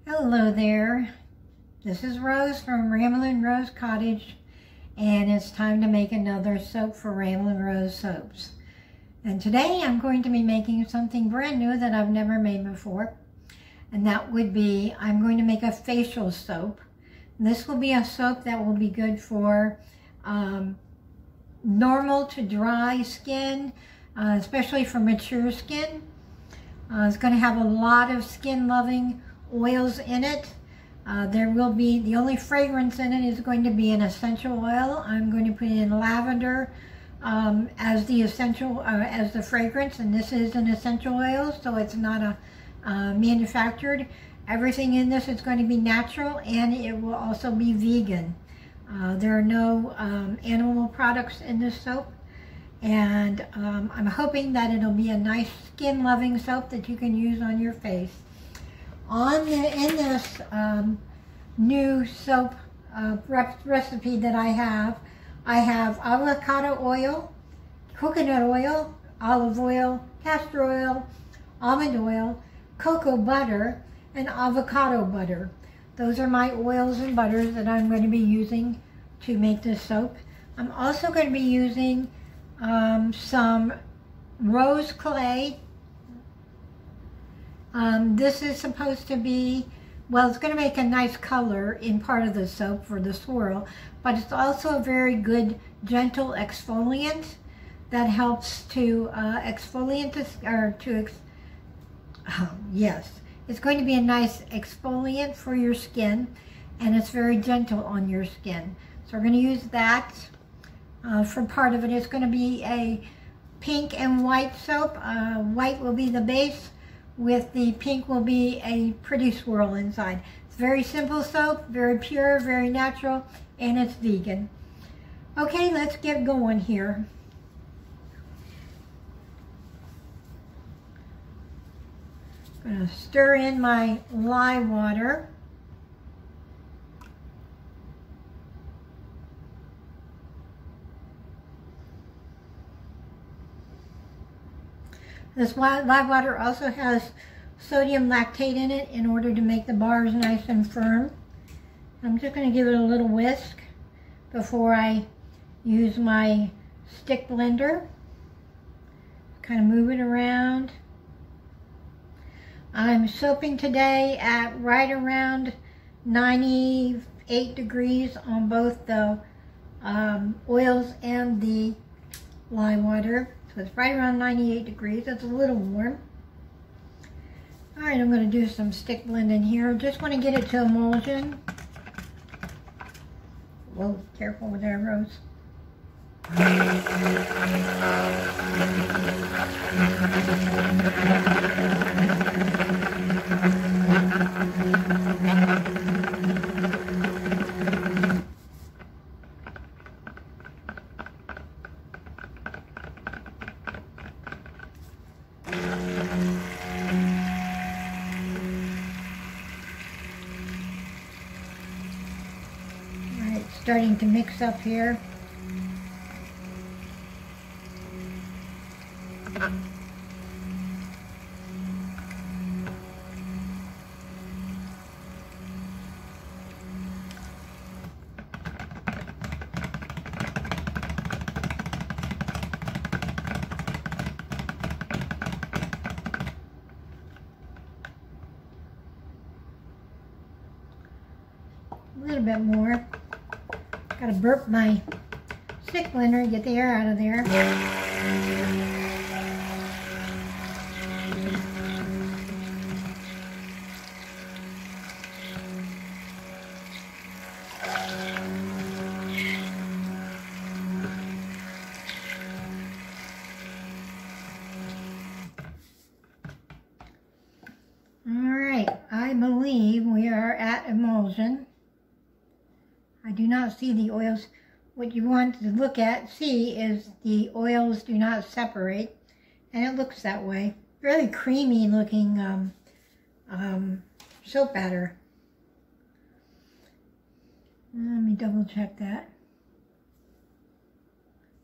Hello there, this is Rose from Ramblin' Rose Cottage, and it's time to make another soap for Ramblin' Rose Soaps. And today I'm going to be making something brand new that I've never made before, and that would be, I'm going to make a facial soap. This will be a soap that will be good for normal to dry skin, especially for mature skin. It's going to have a lot of skin-loving oils in it. There will be, the only fragrance in it is going to be an essential oil. I'm going to put in lavender as the essential, as the fragrance, and this is an essential oil, so it's not a manufactured. Everything in this is going to be natural, and it will also be vegan. There are no animal products in this soap, and I'm hoping that it'll be a nice skin-loving soap that you can use on your face. In this new soap recipe that I have avocado oil, coconut oil, olive oil, castor oil, almond oil, cocoa butter, and avocado butter. Those are my oils and butters that I'm going to be using to make this soap. I'm also going to be using some rose clay. This is supposed to be, well, it's going to make a nice color in part of the soap for the swirl, but it's also a very good gentle exfoliant that helps to exfoliate this, yes, it's going to be a nice exfoliant for your skin, and it's very gentle on your skin. So we're going to use that for part of it. It's going to be a pink and white soap. White will be the base, with the pink will be a pretty swirl inside. It's very simple soap, very pure, very natural, and it's vegan. Okay, let's get going here. I'm going to stir in my lye water. This lye water also has sodium lactate in it in order to make the bars nice and firm. I'm just going to give it a little whisk before I use my stick blender. Kind of move it around. I'm soaping today at right around 98 degrees on both the oils and the lye water. So it's right around 98 degrees. That's a little warm. All right, I'm going to do some stick blending here. Just want to get it to emulsion. Whoa, careful with that, Rose. Starting to mix up here. A little bit more. Gotta burp my stick blender and get the air out of there. Alright, I believe we are at emulsion. I do not see the oils. What you want to look at, see, is the oils do not separate, and it looks that way. Really creamy looking soap batter. Let me double check that.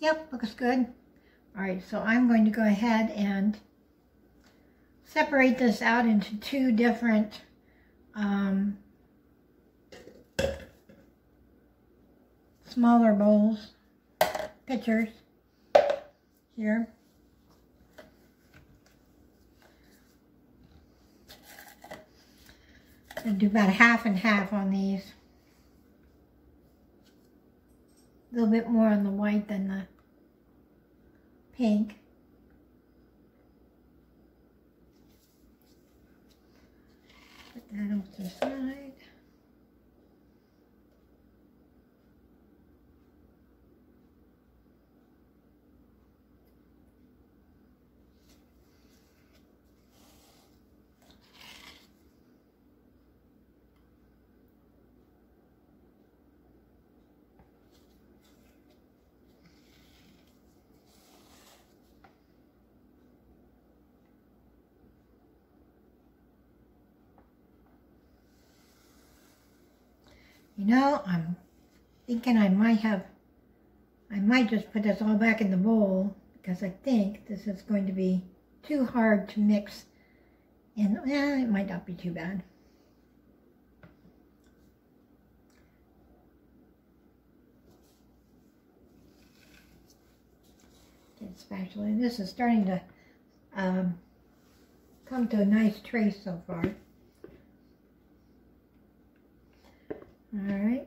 Yep, looks good. All right, so I'm going to go ahead and separate this out into two different smaller bowls, pitchers here. I'll do about half and half on these. A little bit more on the white than the pink. Put that off to the side. You know, I'm thinking I might just put this all back in the bowl because I think this is going to be too hard to mix. And it might not be too bad. Get the spatula. This is starting to come to a nice trace so far. All right.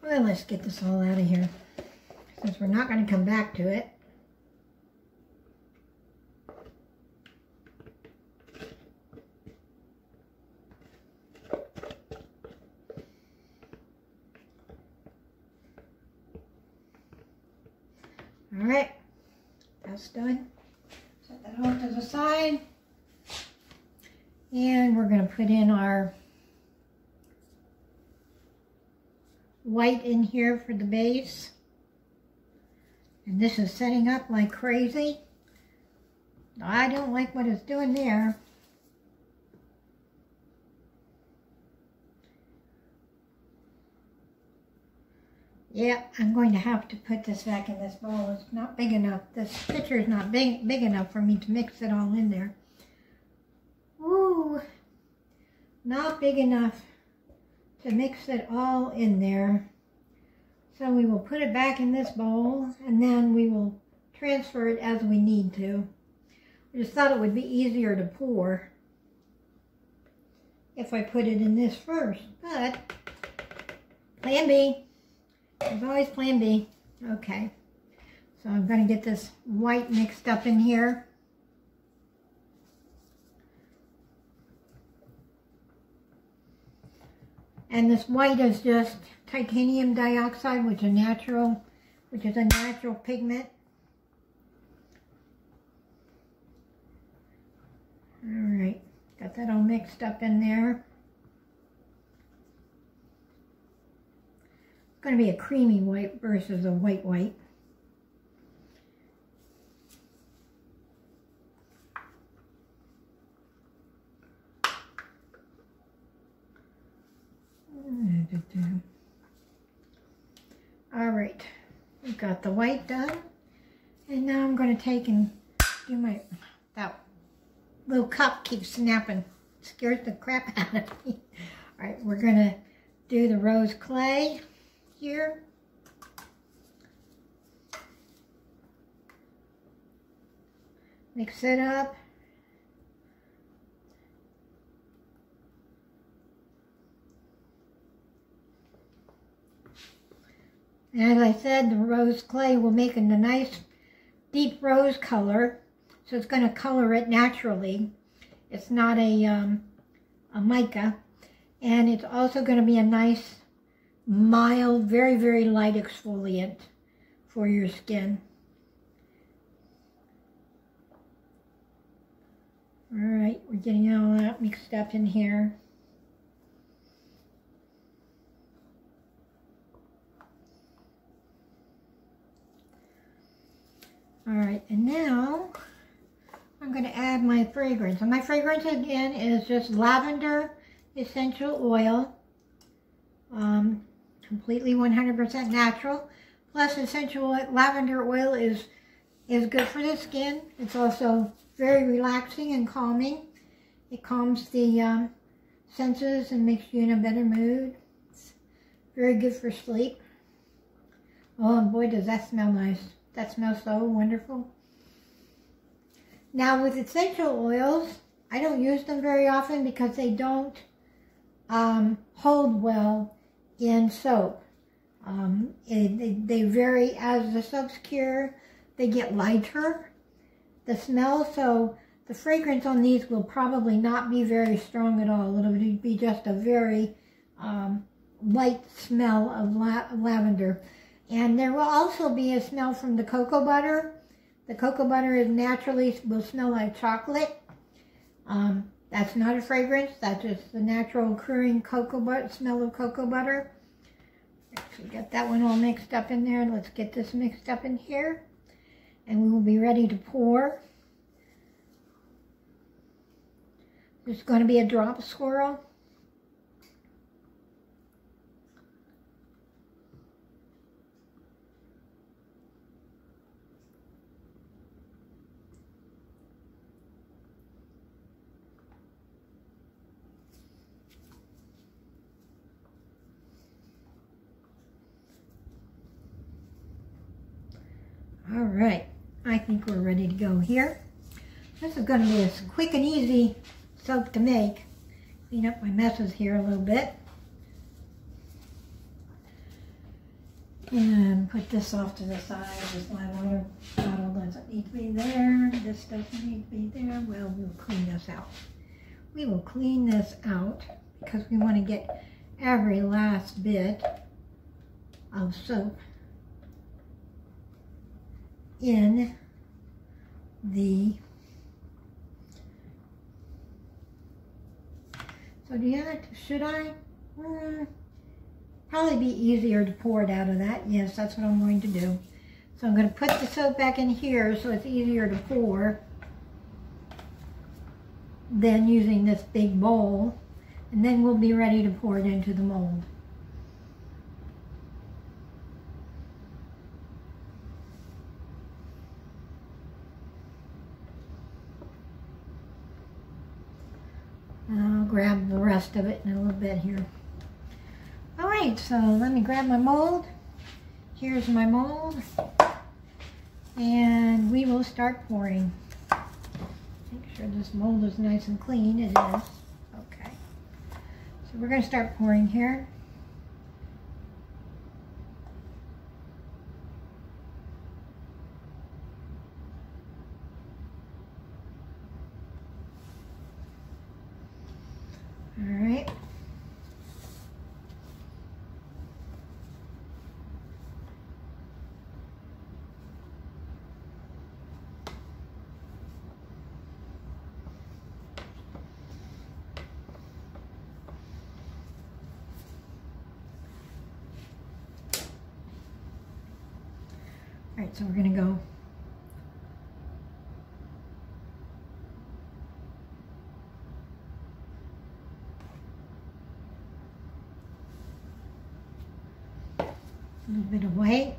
Well, let's get this all out of here, since we're not going to come back to it. All right, that's done. Set that off to the side. And we're going to put in our white in here for the base. And this is setting up like crazy. I don't like what it's doing there. Yep, I'm going to have to put this back in this bowl. It's not big enough. This pitcher is not big enough for me to mix it all in there. Ooh, not big enough to mix it all in there. So we will put it back in this bowl and then we will transfer it as we need to. I just thought it would be easier to pour if I put it in this first, but plan B. There's always plan B. Okay, so I'm going to get this white mixed up in here. And this white is just titanium dioxide, which is a natural pigment. All right, got that all mixed up in there. It's going to be a creamy white versus a white white. All right, we've got the white done, and now I'm going to take and do that little cup keeps snapping, it scares the crap out of me. All right, we're going to do the rose clay here. Mix it up. As I said, the rose clay will make a nice deep rose color, so it's going to color it naturally. It's not a mica, and it's also going to be a nice, mild, very, very light exfoliant for your skin. All right, we're getting all that mixed up in here. All right, and now I'm going to add my fragrance. And my fragrance, again, is just lavender essential oil. Completely 100% natural. Plus, essential lavender oil is is good for the skin. It's also very relaxing and calming. It calms the senses and makes you in a better mood. It's very good for sleep. Oh, and boy, does that smell nice. That smells so wonderful. Now with essential oils, I don't use them very often because they don't hold well in soap. They vary as the soaps cure. They get lighter, the smell, so the fragrance on these will probably not be very strong at all. It'll be just a very light smell of lavender. And there will also be a smell from the cocoa butter. The cocoa butter is naturally will smell like chocolate. That's not a fragrance. That's just the natural occurring smell of cocoa butter. So we got that one all mixed up in there. Let's get this mixed up in here. And we will be ready to pour. There's going to be a drop swirl. All right, I think we're ready to go here. This is going to be a quick and easy soap to make. Clean up my messes here a little bit. And put this off to the side. This lavender bottle doesn't need to be there. This doesn't need to be there. Well, we'll clean this out. We will clean this out because we want to get every last bit of soap in the, so do you have to, should I? Probably be easier to pour it out of that. Yes, that's what I'm going to do. So I'm going to put the soap back in here so it's easier to pour than using this big bowl, and then we'll be ready to pour it into the mold. I'll grab the rest of it in a little bit here. All right, so let me grab my mold. Here's my mold. And we will start pouring. Make sure this mold is nice and clean. It is. Okay. So we're going to start pouring here. All right. All right, so we're going to go a little bit of white.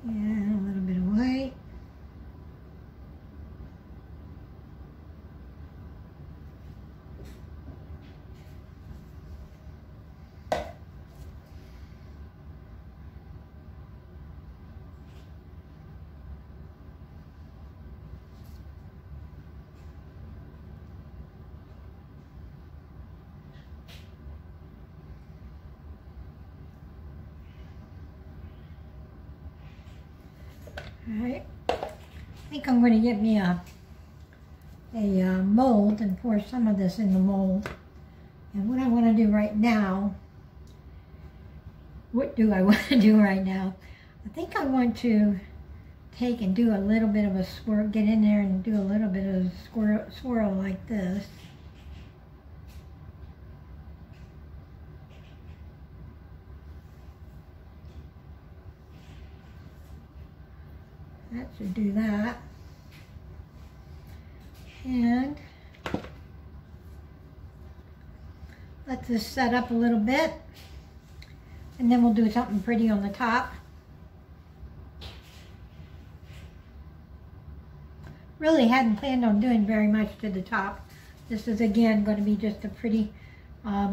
And a little bit of white. All right, I think I'm going to get me a mold and pour some of this in the mold. And what I want to do right now, what do I want to do right now? I think I want to take and do a little bit of a swirl, get in there and do a little bit of a swirl like this. That should do that. And let this set up a little bit. And then we'll do something pretty on the top. Really hadn't planned on doing very much to the top. This is again going to be just a pretty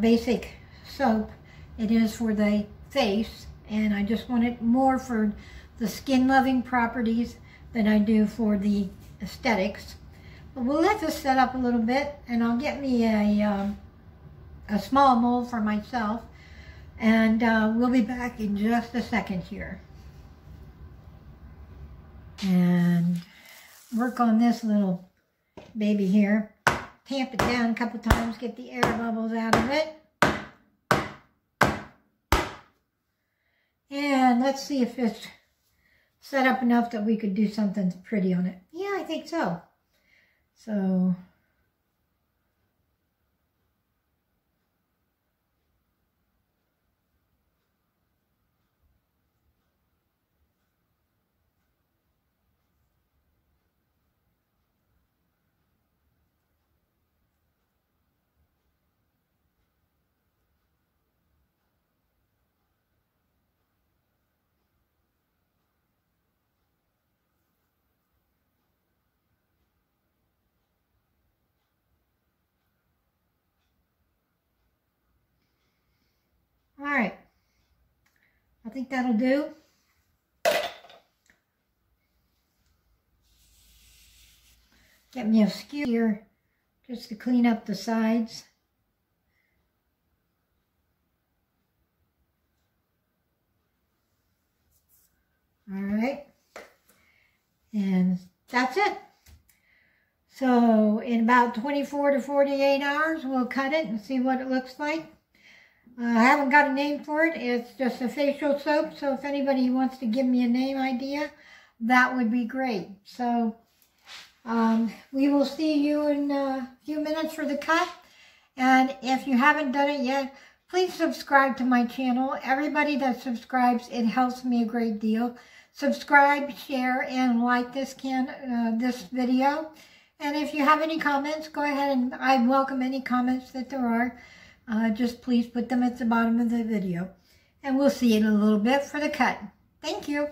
basic soap. It is for the face, and I just want it more for the skin loving properties than I do for the aesthetics. But we'll let this set up a little bit, and I'll get me a small mold for myself, and we'll be back in just a second here. And work on this little baby here. Tamp it down a couple times, get the air bubbles out of it. And let's see if it's set up enough that we could do something pretty on it. Yeah, I think so. So all right, I think that'll do. Get me a skewer here just to clean up the sides. All right, and that's it. So in about 24 to 48 hours, we'll cut it and see what it looks like. I haven't got a name for it. It's just a facial soap, so if anybody wants to give me a name idea, that would be great. So we will see you in a few minutes for the cut. And if you haven't done it yet, please subscribe to my channel. Everybody that subscribes, it helps me a great deal. Subscribe, share, and like this video. And if you have any comments, go ahead, and I welcome any comments that there are. Just please put them at the bottom of the video. And we'll see you in a little bit for the cut. Thank you.